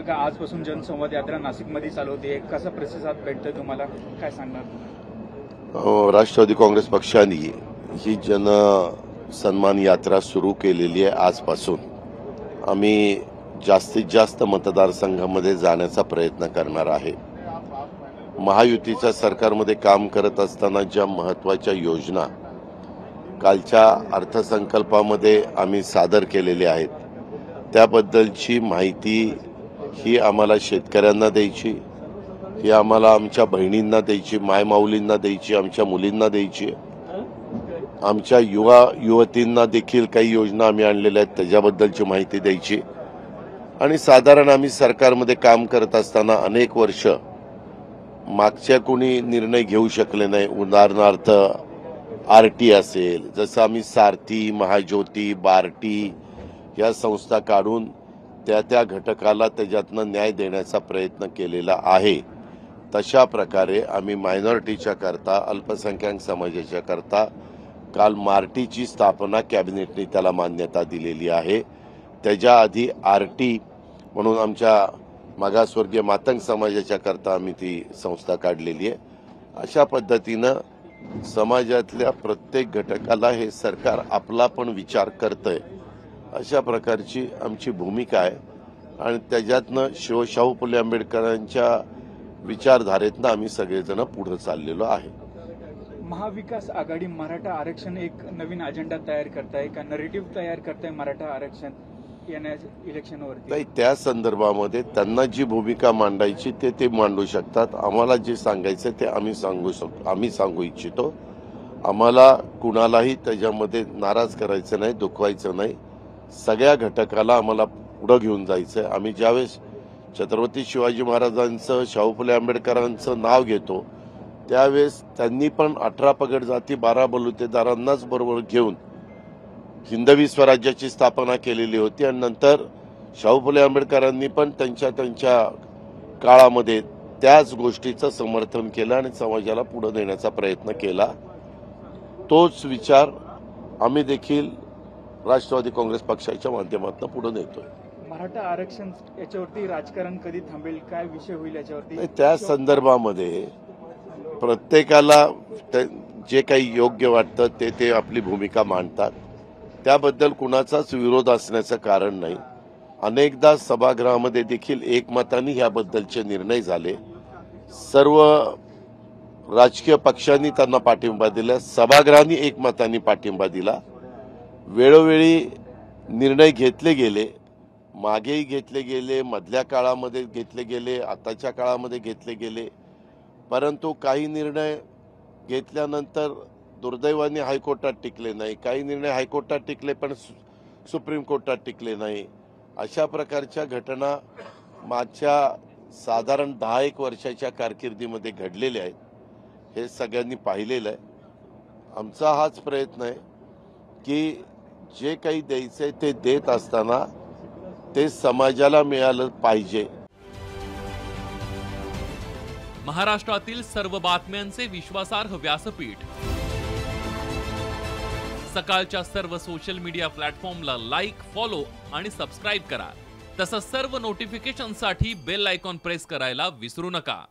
का आजपासून जनसंवाद यात्रा नाशिकमध्ये चालू होते, कसा प्रतिसाद भेटतोय तुम्हाला, काय सांगणार? राष्ट्रवादी काँग्रेस पक्षाने ही जन सन्मान यात्रा सुरू केलेली आहे. आजपासून आम्ही जास्तीत जास्त मतदारसंघामध्ये जाण्याचा प्रयत्न करणार आहे. महायुतीच्या सरकारमध्ये काम करत असताना ज्या महत्त्वाच्या योजना कालच्या अर्थसंकल्पामध्ये आम्ही सादर केलेल्या आहेत, त्याबद्दलची माहिती ही आम्हाला शेतकऱ्यांना द्यायची, ही आम्हाला आमच्या बहिणींना द्यायची, मायमाऊलींना द्यायची, आमच्या मुलींना द्यायची, आमच्या युवा युवतींना देखील काही योजना आम्ही आणलेल्या आहेत त्याच्याबद्दलची माहिती द्यायची. आणि साधारण आम्ही सरकारमध्ये काम करत असताना अनेक वर्ष मागच्या कोणी निर्णय घेऊ शकले नाही. उदाहरणार्थ आरटी असेल, जसं आम्ही सारथी, महाज्योती, बार्टी या संस्था काढून त्या घटकाला त्याच्यातनं न्याय देण्याचा प्रयत्न केलेला आहे. तशा प्रकारे आम्ही मायनॉरिटीच्या करता, अल्पसंख्याक समाजाच्या करता काल मार्टीची स्थापना कॅबिनेटने त्याला मान्यता दिलेली आहे. त्याच्या आधी आरटी म्हणून आमच्या मागासवर्गीय मातंग समाजाच्या करता आम्ही ती संस्था काढलेली आहे. अशा पद्धतीनं समाजातल्या प्रत्येक घटकाला हे सरकार आपला पण विचार करतंय, अशा प्रकारची आमची भूमिका आहे. आणि त्याच्यातनं शाहू फुले आंबेडकरांच्या विचारधारेतनं आम्ही सगळेजण पुढे चाललेलो आहे. महाविकास आघाडी मराठा आरक्षण एक नवीन अजेंडा तयार करताय का, नरेटिव्ह तयार करताय मराठा आरक्षण येण्याच्या इलेक्शनवरती? नाही, त्या संदर्भामध्ये त्यांना जी भूमिका मांडायची ते मांडू शकतात. आम्हाला जे सांगायचं ते आम्ही सांगू इच्छितो. आम्हाला कुणालाही त्याच्यामध्ये नाराज करायचं नाही, दुखवायचं नाही. सगळ्या घटकाला आम्हाला पुढे घेऊन जायचं. आम्ही ज्यावेळेस छत्रपती शिवाजी महाराजांचं, शाहू फुले आंबेडकरांचं नाव घेतो त्यावेळेस त्यांनी पण 18 पगड जाती 12 बलुतेदारांनाच बरोबर घेऊन हिंदवी स्वराज्याची स्थापना केलेली होती. आणि नंतर शाहू फुले आंबेडकरांनी पण त्यांच्या काळामध्ये त्याच गोष्टीचं समर्थन केलं आणि समाजाला पुढे नेण्याचा प्रयत्न केला. तोच विचार आम्ही देखील राष्ट्रवादी काँग्रेस पक्षाच्या माध्यमातून पुढे नेतोय. मराठा आरक्षण याच्यावरती राजकारण कधी थांबेल, काय विषय होईल याच्यावरती? त्या संदर्भामध्ये प्रत्येकाला जे काही योग्य वाटतं ते आपली भूमिका मांडतात. त्याबद्दल कुणाचाच विरोध असण्याचं कारण नाही. अनेकदा सभागृहामध्ये देखील एकमताने याबद्दलचे निर्णय झाले. सर्व राजकीय पक्षांनी त्यांना पाठिंबा दिला, सभागृहांनी एकमताने पाठिंबा दिला. वेळोवेळी निर्णय घेतले गेले, मागेही घेतले गेले, मधल्या काळामध्ये घेतले गेले, आताच्या काळामध्ये घेतले गेले. परंतु काही निर्णय घेतल्यानंतर दुर्दैवाने हायकोर्टात टिकले नाही, काही निर्णय हायकोर्टात टिकले पण सुप्रीम कोर्टात टिकले नाही. अशा प्रकारच्या घटना मागच्या साधारण 10-1 वर्षाच्या कारकिर्दीमध्ये घडलेल्या आहेत. हे सगळ्यांनी पाहिलेलं आहे. आमचा हाच प्रयत्न आहे की जे काही द्यायचंय ते देत असताना ते समाजाला मिळालं पाहिजे. महाराष्ट्रातील सर्व बातम्यांचे विश्वासार्ह व्यासपीठ, सकाळच्या सर्व सोशल मीडिया प्लॅटफॉर्मला लाईक, फॉलो आणि सबस्क्राईब करा. तसंच सर्व नोटिफिकेशनसाठी बेल आयकॉन प्रेस करायला विसरू नका.